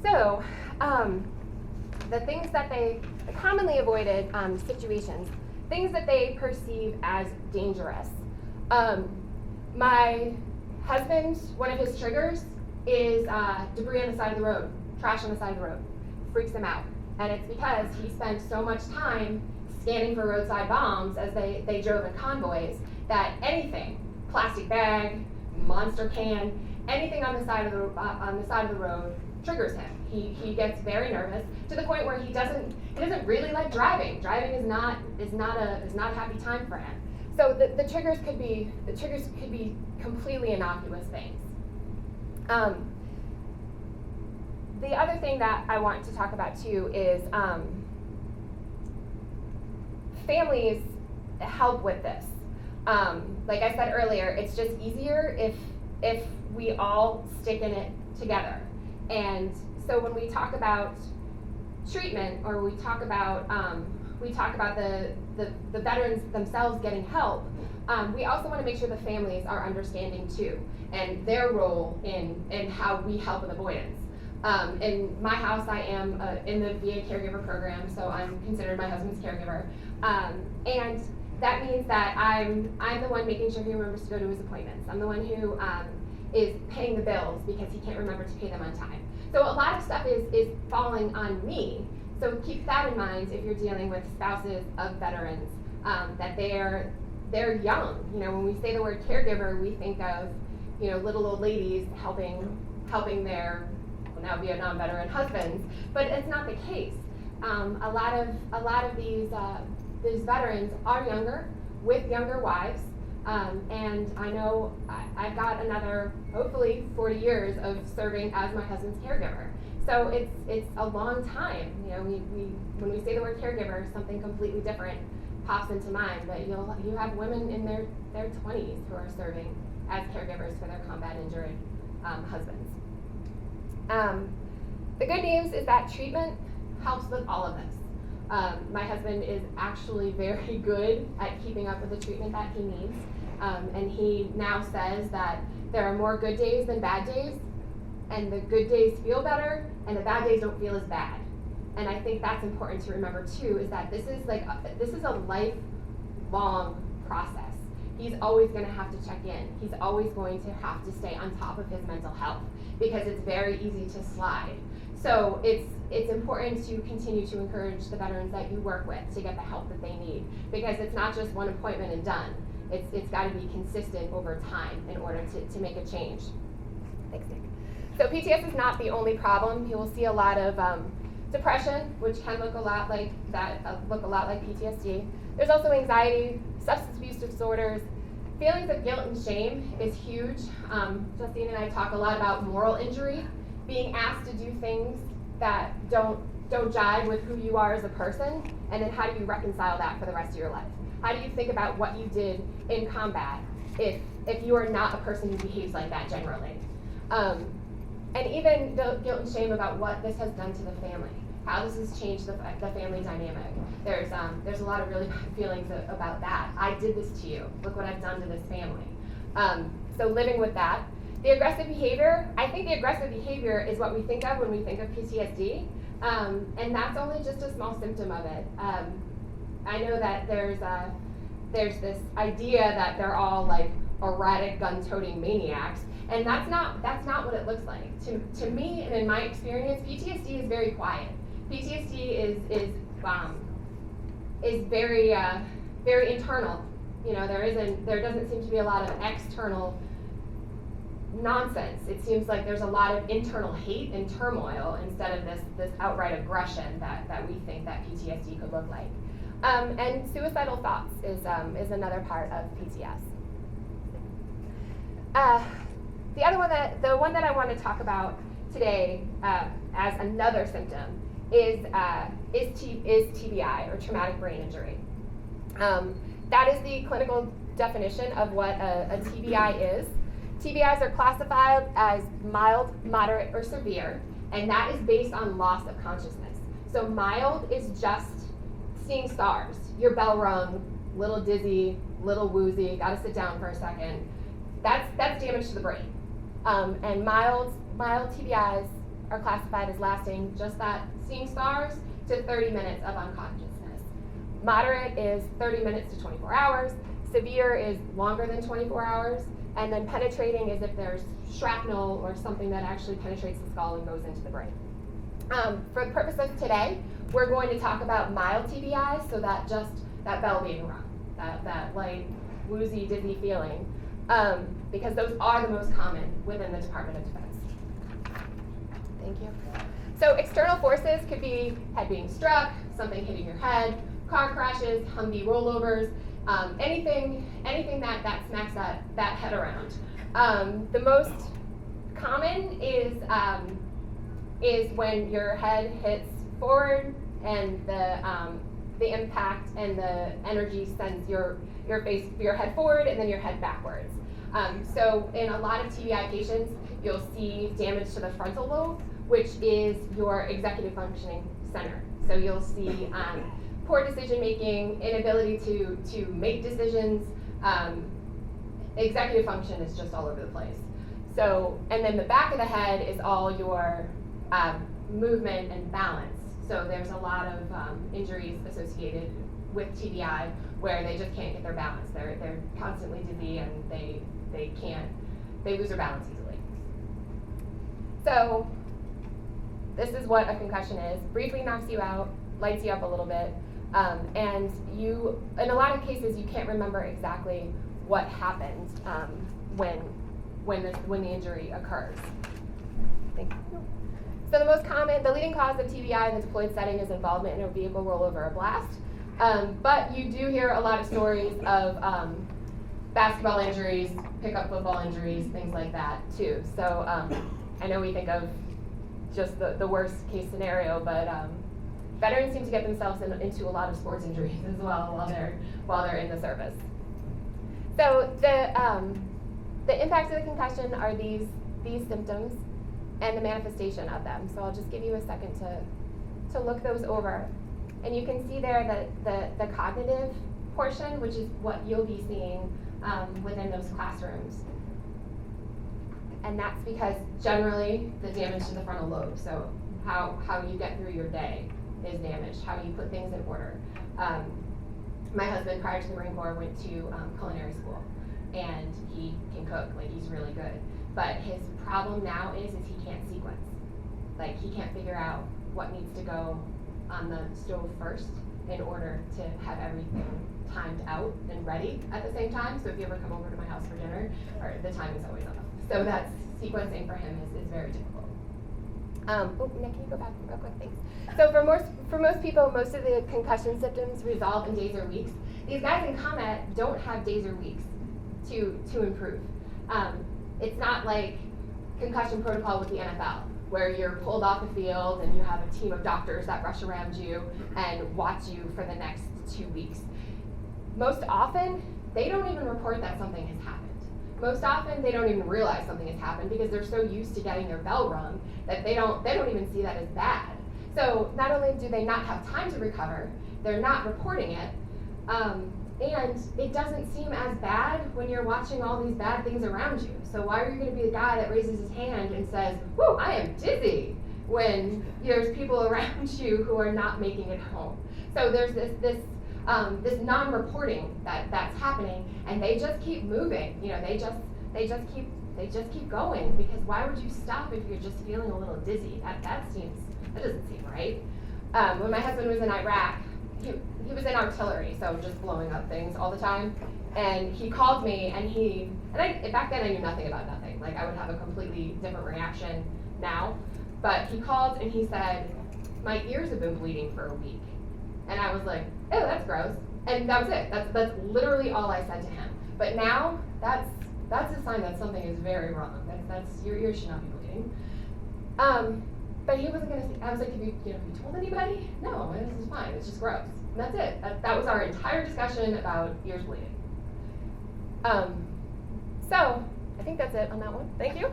So, the things that they commonly avoided situations, things that they perceive as dangerous. My husband, one of his triggers is debris on the side of the road, trash on the side of the road. Freaks him out. And it's because he spent so much time scanning for roadside bombs as they drove in convoys that anything, plastic bag, monster can, anything on the side of the road triggers him. He gets very nervous to the point where he doesn't really like driving. Driving is not a happy time for him. So the triggers could be completely innocuous things. The other thing that I want to talk about too is families help with this. Like I said earlier, it's just easier if we all stick in it together. And so when we talk about treatment, or we talk about the veterans themselves getting help, we also want to make sure the families are understanding too, and their role in how we help with avoidance. In my house, I am in the VA Caregiver program, so I'm considered my husband's caregiver. And that means that I'm the one making sure he remembers to go to his appointments. I'm the one who is paying the bills because he can't remember to pay them on time. So a lot of stuff is falling on me. So keep that in mind if you're dealing with spouses of veterans, that they're young. You know, when we say the word caregiver, we think of, you know, little old ladies helping their now Vietnam veteran husbands, but it's not the case. A lot of these veterans are younger, with younger wives, and I know I've got another, hopefully, 40 years of serving as my husband's caregiver. So it's a long time. You know, when we say the word caregiver, something completely different pops into mind. But you have women in their 20s who are serving as caregivers for their combat injured husbands. The good news is that treatment helps with all of this. My husband is actually very good at keeping up with the treatment that he needs, and he now says that there are more good days than bad days, and the good days feel better, and the bad days don't feel as bad. And I think that's important to remember too, is that this is a lifelong process. He's always going to have to check in. He's always going to have to stay on top of his mental health because it's very easy to slide. So it's important to continue to encourage the veterans that you work with to get the help that they need, because it's not just one appointment and done. It's got to be consistent over time in order to make a change. Thanks, Nick. So PTS is not the only problem. You will see a lot of depression, which can look a lot like PTSD. There's also anxiety, substance abuse disorders. Feelings of guilt and shame is huge. Justine and I talk a lot about moral injury, being asked to do things that don't jive with who you are as a person, and then how do you reconcile that for the rest of your life? How do you think about what you did in combat if you are not a person who behaves like that generally? And even the guilt and shame about what this has done to the family. How does this change the family dynamic? There's a lot of really bad feelings about that. I did this to you. Look what I've done to this family. So living with that. The aggressive behavior, I think the aggressive behavior is what we think of when we think of PTSD, and that's only just a small symptom of it. I know that there's this idea that they're all like erratic, gun-toting maniacs, and that's not what it looks like. To me, and in my experience, PTSD is very quiet. PTSD is very very internal. You know, there doesn't seem to be a lot of external nonsense. It seems like there's a lot of internal hate and turmoil instead of this outright aggression that we think that PTSD could look like. And suicidal thoughts is another part of PTS. The one that I want to talk about today as another symptom is TBI, or traumatic brain injury. That is the clinical definition of what a TBI is. TBIs are classified as mild, moderate, or severe, and that is based on loss of consciousness. So mild is just seeing stars. Your bell rung, little dizzy, little woozy, gotta sit down for a second. That's damage to the brain. And mild TBIs are classified as lasting just that seeing stars to 30 minutes of unconsciousness. Moderate is 30 minutes to 24 hours. Severe is longer than 24 hours. And then penetrating is if there's shrapnel or something that actually penetrates the skull and goes into the brain. For the purpose of today, we're going to talk about mild TBIs, so that just that bell being rung, that light, woozy, dizzy feeling, because those are the most common within the Department of Defense. Thank you. So external forces could be head being struck, something hitting your head, car crashes, Humvee rollovers, anything that smacks that head around. The most common is when your head hits forward and the impact and the energy sends your head forward and then your head backwards. So in a lot of TBI patients, you'll see damage to the frontal lobe, which is your executive functioning center. So you'll see poor decision making, inability to make decisions. Executive function is just all over the place. So, and then the back of the head is all your movement and balance. So there's a lot of injuries associated with TBI where they just can't get their balance. They're constantly dizzy and they lose their balance easily. So this is what a concussion is. Briefly knocks you out, lights you up a little bit, and you, in a lot of cases, you can't remember exactly what happened when the injury occurs. Thank you. So the leading cause of TBI in the deployed setting is involvement in a vehicle rollover or blast. But you do hear a lot of stories of basketball injuries, pickup football injuries, things like that too. So I know we think of just the worst case scenario, but veterans seem to get themselves into a lot of sports injuries as well while they're in the service. So the impacts of the concussion are these symptoms and the manifestation of them. So I'll just give you a second to look those over. And you can see there that the cognitive portion, which is what you'll be seeing within those classrooms. And that's because generally the damage to the frontal lobe, so how you get through your day is damaged, how you put things in order. My husband, prior to the Marine Corps, went to culinary school, and he can cook, like he's really good. But his problem now is he can't sequence. Like he can't figure out what needs to go on the stove first in order to have everything timed out and ready at the same time. So if you ever come over to my house for dinner, the timing's always off. So that's sequencing for him is very difficult. Nick, can you go back real quick, thanks. So for most people, most of the concussion symptoms resolve in days or weeks. These guys in combat don't have days or weeks to improve. It's not like Concussion Protocol with the NFL, where you're pulled off the field and you have a team of doctors that rush around you and watch you for the next 2 weeks. Most often, they don't even report that something has happened. Most often, they don't even realize something has happened because they're so used to getting their bell rung that they don't even see that as bad. So not only do they not have time to recover, they're not reporting it, and it doesn't seem as bad when you're watching all these bad things around you. So why are you going to be the guy that raises his hand and says, "Whoa, I am dizzy," when there's people around you who are not making it home? So there's this non-reporting that's happening, and they just keep moving. You know, they just keep going, because why would you stop if you're just feeling a little dizzy? That doesn't seem right. When my husband was in Iraq, he was in artillery, so just blowing up things all the time. And he called me, back then I knew nothing about nothing. Like I would have a completely different reaction now. But he called and he said, "My ears have been bleeding for a week." And I was like, "Oh, that's gross." And that was it. That's literally all I said to him. But now that's a sign that something is very wrong. That's your ears should not be bleeding. But he wasn't gonna. I was like, have you told anybody? No, this is fine. It's just gross. And that's it. That was our entire discussion about ears bleeding. So I think that's it on that one. Thank you.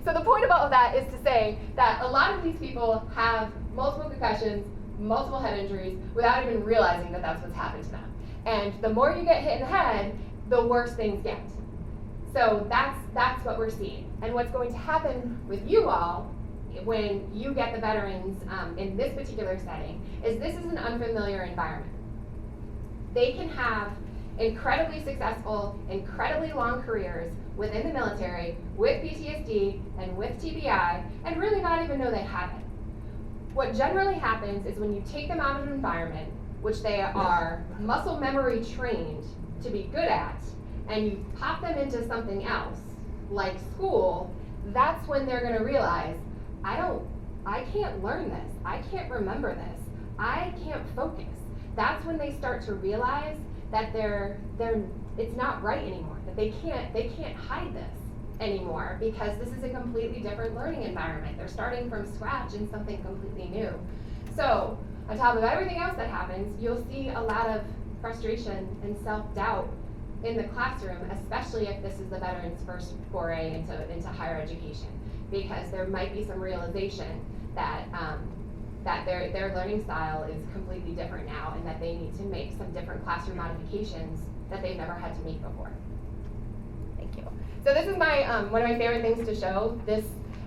So the point of all of that is to say that a lot of these people have multiple concussions, multiple head injuries, without even realizing that that's what's happened to them. And the more you get hit in the head, the worse things get. So that's what we're seeing. And what's going to happen with you all when you get the veterans in this particular setting is this is an unfamiliar environment. They can have incredibly successful, incredibly long careers within the military with PTSD and with TBI and really not even know they have it. What generally happens is when you take them out of an environment which they are muscle memory trained to be good at, and you pop them into something else, like school, that's when they're gonna realize, I can't learn this, I can't remember this, I can't focus. That's when they start to realize that it's not right anymore, that they can't hide this anymore, because this is a completely different learning environment. They're starting from scratch in something completely new. So on top of everything else that happens, you'll see a lot of frustration and self-doubt in the classroom, especially if this is the veteran's first foray into higher education, because there might be some realization that their learning style is completely different now, and that they need to make some different classroom modifications that they've never had to make before. Thank you. So this is my one of my favorite things to show. This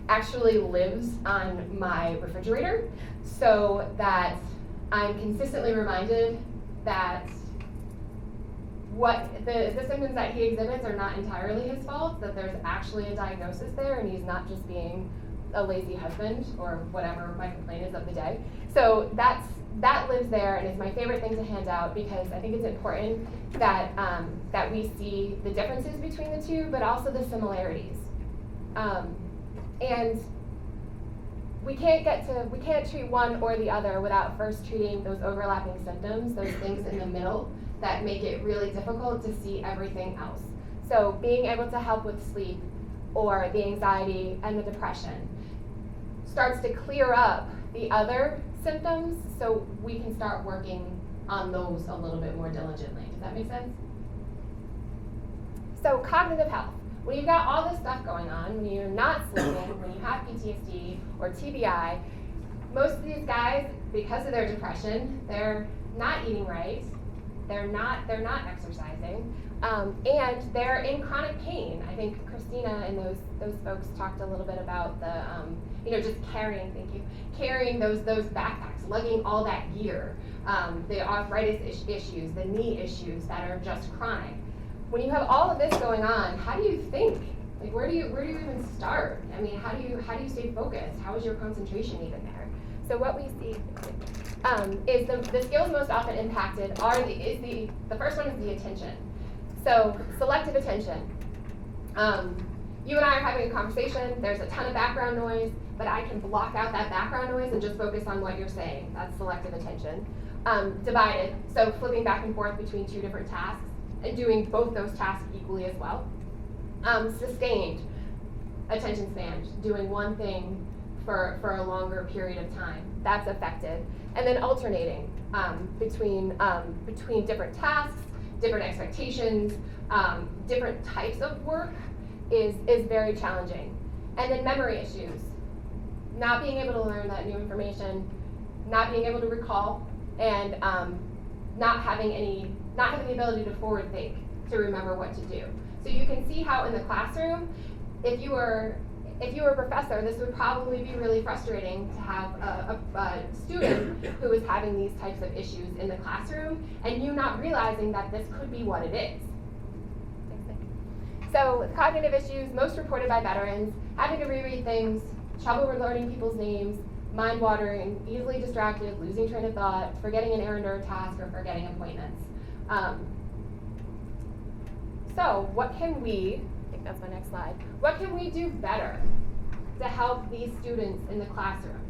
actually lives on my refrigerator, so that I'm consistently reminded that what the symptoms that he exhibits are not entirely his fault, that there's actually a diagnosis there and he's not just being a lazy husband or whatever my complaint is of the day. So that lives there, and it's my favorite thing to hand out because I think it's important that that we see the differences between the two, but also the similarities. And we can't treat one or the other without first treating those overlapping symptoms, those things in the middle that make it really difficult to see everything else. So being able to help with sleep or the anxiety and the depression starts to clear up the other symptoms so we can start working on those a little bit more diligently. Does that make sense? So cognitive health. When you've got all this stuff going on, when you're not sleeping, when you have PTSD or TBI, most of these guys, because of their depression, they're not eating right, they're not exercising, and they're in chronic pain. I think Christina and those folks talked a little bit about the just carrying those backpacks, lugging all that gear, the arthritis issues, the knee issues that are just chronic. When you have all of this going on, how do you think? Like, where do you even start? I mean, how do you stay focused? How is your concentration even there? So what we see is the skills most often impacted the first one is the attention. So selective attention. You and I are having a conversation, there's a ton of background noise, but I can block out that background noise and just focus on what you're saying. That's selective attention. Divided, so flipping back and forth between two different tasks and doing both those tasks equally as well. Sustained attention span, doing one thing for a longer period of time. That's affected. And then alternating between different tasks, different expectations, different types of work is very challenging. And then memory issues. Not being able to learn that new information, not being able to recall, and not having the ability to forward think, to remember what to do. So you can see how in the classroom, if you were a professor, this would probably be really frustrating to have a student who is having these types of issues in the classroom and you not realizing that this could be what it is. So cognitive issues, most reported by veterans, having to reread things, trouble with learning people's names, mind wandering, easily distracted, losing train of thought, forgetting an errand or a task, or forgetting appointments. So what can we, I think that's my next slide, what can we do better to help these students in the classroom?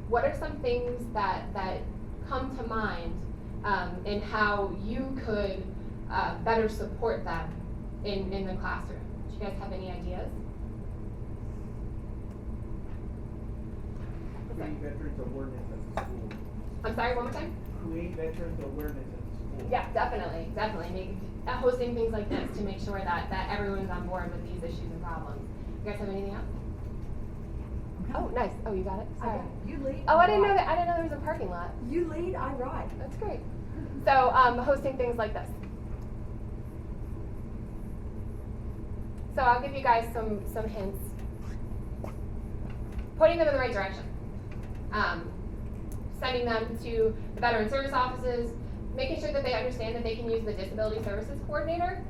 What are some things that come to mind in how you could better support them in the classroom? Do you guys have any ideas? Create veterans awareness at the school. I'm sorry, one more time? Create veterans awareness at the school. Yeah, definitely. Hosting things like this to make sure that everyone's on board with these issues and problems. You guys have anything else? Oh, nice. Oh, you got it? Sorry. You lead. Oh, I didn't know there was a parking lot. You lead, I ride. That's great. So, hosting things like this. So I'll give you guys some hints. Pointing them in the right direction. Sending them to the veteran service offices, making sure that they understand that they can use the disability services coordinator.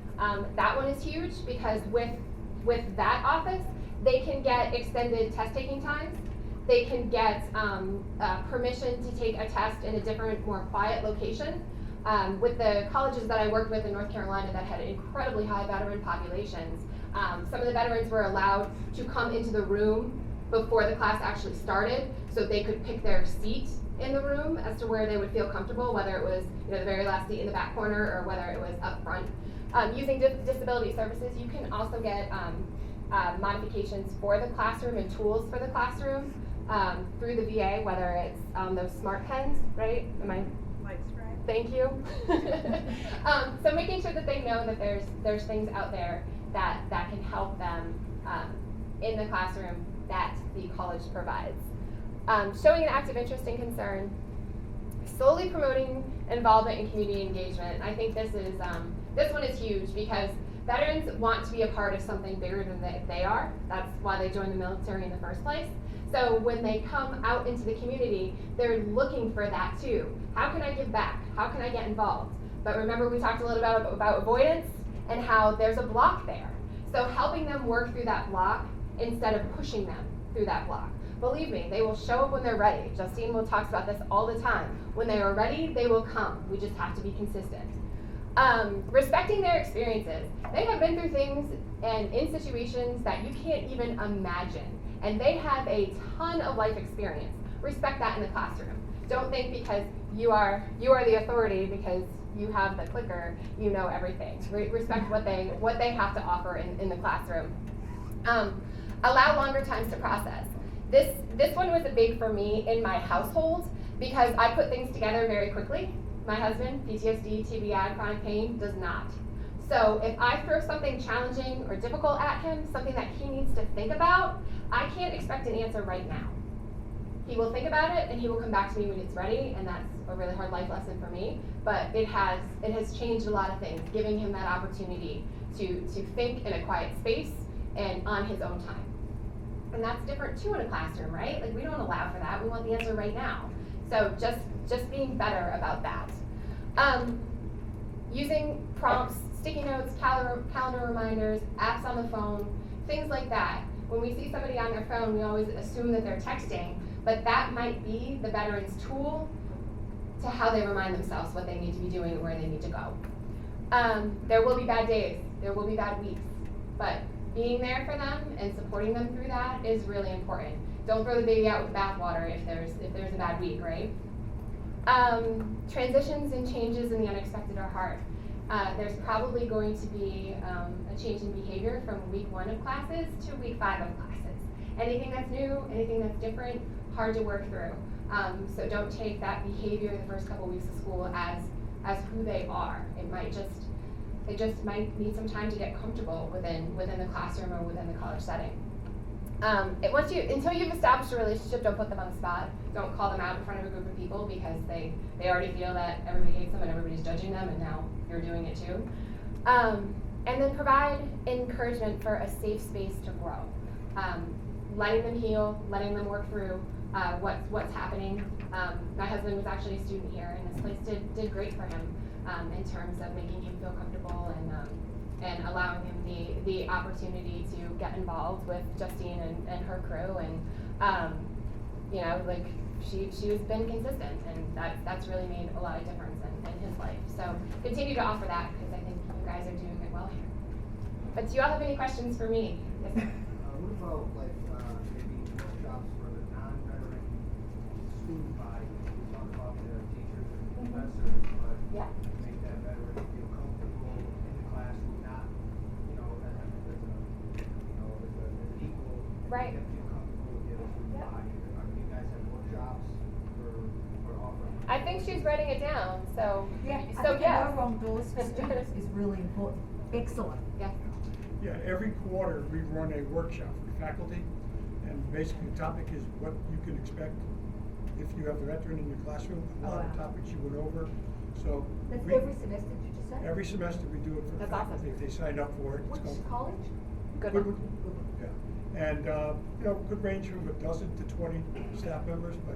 That one is huge because with that office, they can get extended test taking times. They can get permission to take a test in a different, more quiet location. With the colleges that I worked with in North Carolina that had incredibly high veteran populations, some of the veterans were allowed to come into the room before the class actually started so they could pick their seat in the room as to where they would feel comfortable, whether it was the very last seat in the back corner or whether it was up front. Using disability services, you can also get modifications for the classroom and tools for the classroom through the VA, whether it's those smart pens, right? Thank you. So making sure that they know that there's things out there that can help them in the classroom that the college provides. Showing an active interest and concern, solely promoting involvement in community engagement. I think this one is huge because veterans want to be a part of something bigger than they are. That's why they joined the military in the first place. So when they come out into the community, they're looking for that too. How can I give back? How can I get involved? But remember, we talked a little bit about avoidance and how there's a block there. So helping them work through that block instead of pushing them through that block. Believe me, they will show up when they're ready. Justine will talk about this all the time. When they are ready, they will come. We just have to be consistent. Respecting their experiences. They have been through things and in situations that you can't even imagine. And they have a ton of life experience. Respect that in the classroom. Don't think because you are the authority because you have the clicker, you know everything. Respect what they have to offer in the classroom. Allow longer times to process. This one was a big for me in my household because I put things together very quickly. My husband, PTSD, TBI, chronic pain, does not. So if I throw something challenging or difficult at him, something that he needs to think about, I can't expect an answer right now. He will think about it and he will come back to me when it's ready, and that's a really hard life lesson for me. But it has changed a lot of things, giving him that opportunity to think in a quiet space and on his own time. And that's different too in a classroom, right? Like, we don't allow for that. We want the answer right now. So just being better about that. Using prompts, sticky notes, calendar reminders, apps on the phone, things like that. When we see somebody on their phone, we always assume that they're texting, but that might be the veteran's tool to how they remind themselves what they need to be doing and where they need to go. There will be bad days, there will be bad weeks, but being there for them and supporting them through that is really important. Don't throw the baby out with the bathwater if there's a bad week, right? Transitions and changes in the unexpected are hard. There's probably going to be a change in behavior from week 1 of classes to week 5 of classes. Anything that's new, anything that's different, hard to work through. So don't take that behavior the first couple weeks of school as who they are. It just might need some time to get comfortable within the classroom or within the college setting. Until you've established a relationship, don't put them on the spot. Don't call them out in front of a group of people because they already feel that everybody hates them and everybody's judging them, and now you're doing it too. And then provide encouragement for a safe space to grow. Letting them heal, letting them work through what's happening. My husband was actually a student here, and this place did great for him in terms of making him feel comfortable and allowing him the opportunity to get involved with Justine and her crew, and she's been consistent, and that's really made a lot of difference in his life. So continue to offer that because I think you guys are doing it well here. But do you all have any questions for me? Yes, sir. What about maybe workshops for the non-veteran student body? We talk about the teachers and professors, but Yeah. make that veteran feel comfortable in the classroom, not as an equal. Right. And feel comfortable with the other student body. Do you guys have workshops for offering? I think she's writing it down. So Yeah, so I think yes. a no wrong doors for students is really important. Excellent. Yeah. Yeah, every quarter we run a workshop for faculty, and basically the topic is what you can expect if you have a veteran in your classroom. A lot of topics you went over. So That's we- every semester, did you say? every semester we do it for the That's awesome. faculty if they sign up for it. It's Which called college? Good Goodwood. one. Yeah, and could range from a dozen to 20 staff members, but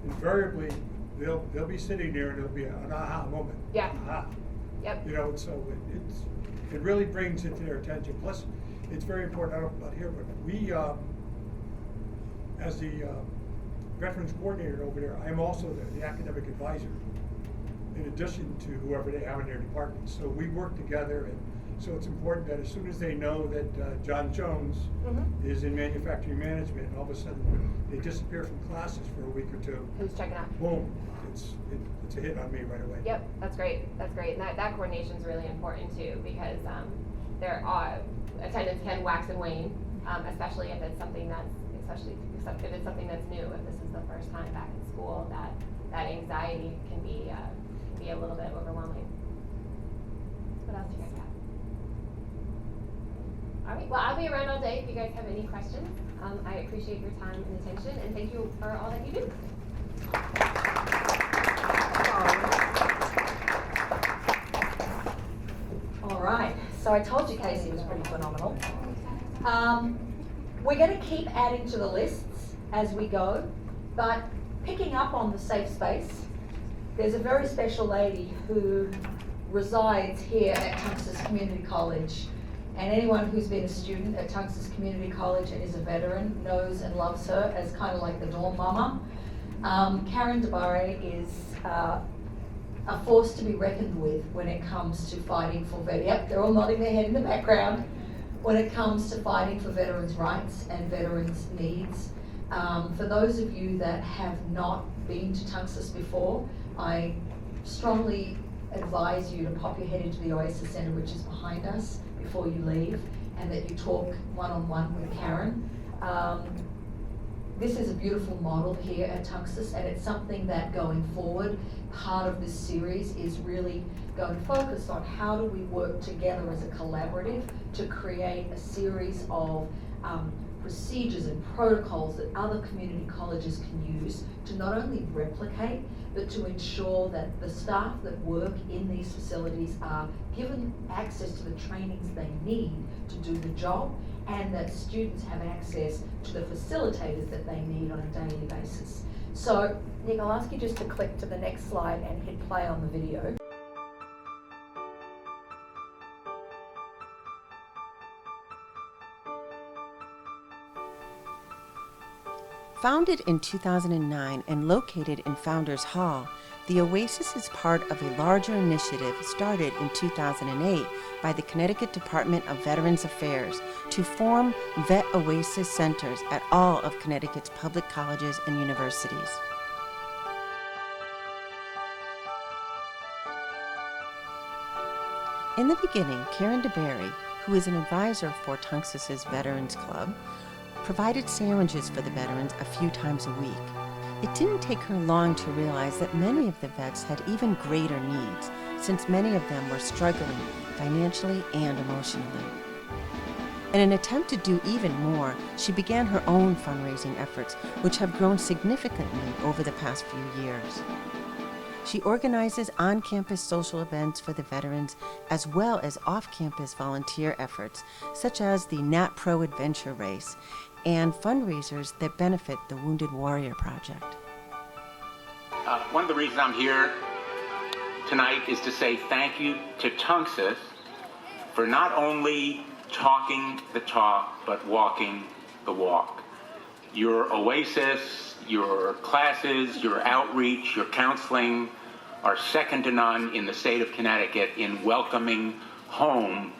invariably they'll be sitting there and there'll be an aha moment. Yeah. Aha. Yep. So it really brings it to their attention. Plus, it's very important. I don't know about here, but we, as the veterans coordinator over there, I am also the academic advisor, in addition to whoever they have in their department. So we work together, and so it's important that as soon as they know that John Jones is in manufacturing management, and all of a sudden they disappear from classes for a week or two, Who's checking out? boom, it's a hit on me right away. Yep, that's great. And that coordination is really important too, because attendance can wax and wane, especially if it's something that's new. If this is the first time back in school, that anxiety can be a little bit overwhelming. What else do you guys have? All right. Well, I'll be around all day if you guys have any questions. I appreciate your time and attention, and thank you for all that you do. All right, so I told you Casey was pretty phenomenal. We're going to keep adding to the lists as we go. But picking up on the safe space, there's a very special lady who resides here at Tunxis Community College. And anyone who's been a student at Tunxis Community College and is a veteran knows and loves her as kind of like the dorm mama. Karen DeBarre is a force to be reckoned with when it comes to fighting for veterans. Yep, they're all nodding their head in the background. When it comes to fighting for veterans' rights and veterans' needs. For those of you that have not been to Tunxis before, I strongly advise you to pop your head into the Oasis Centre, which is behind us, before you leave, and that you talk one-on-one with Karen. This is a beautiful model here at Tunxis, and it's something that going forward, part of this series is really going to focus on how do we work together as a collaborative to create a series of procedures and protocols that other community colleges can use to not only replicate, but to ensure that the staff that work in these facilities are given access to the trainings they need to do the job, and that students have access to the facilitators that they need on a daily basis. So, Nick, I'll ask you just to click to the next slide and hit play on the video. Founded in 2009 and located in Founders Hall, the Oasis is part of a larger initiative started in 2008 by the Connecticut Department of Veterans Affairs to form Vet Oasis centers at all of Connecticut's public colleges and universities. In the beginning, Karen DeBarre, who is an advisor for Tunxis' Veterans Club, provided sandwiches for the veterans a few times a week. It didn't take her long to realize that many of the vets had even greater needs, since many of them were struggling financially and emotionally. In an attempt to do even more, she began her own fundraising efforts, which have grown significantly over the past few years. She organizes on-campus social events for the veterans, as well as off-campus volunteer efforts, such as the Nat Pro Adventure Race, and fundraisers that benefit the Wounded Warrior Project. One of the reasons I'm here tonight is to say thank you to Tunxis for not only talking the talk, but walking the walk. Your Oasis, your classes, your outreach, your counseling are second to none in the state of Connecticut in welcoming home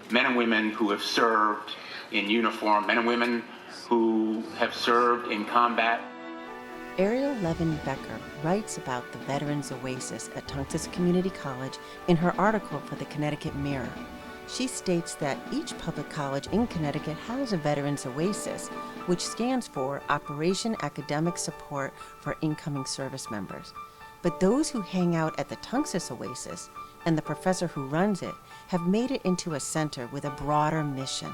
men and women who have served in uniform, men and women who have served in combat. Ariel Levin-Becker writes about the Veterans Oasis at Tunxis Community College in her article for the Connecticut Mirror. She states that each public college in Connecticut has a Veterans Oasis, which stands for Operation Academic Support for Incoming Service Members. But those who hang out at the Tunxis Oasis, and the professor who runs it, have made it into a center with a broader mission,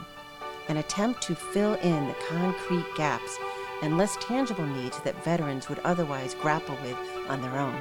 an attempt to fill in the concrete gaps and less tangible needs that veterans would otherwise grapple with on their own.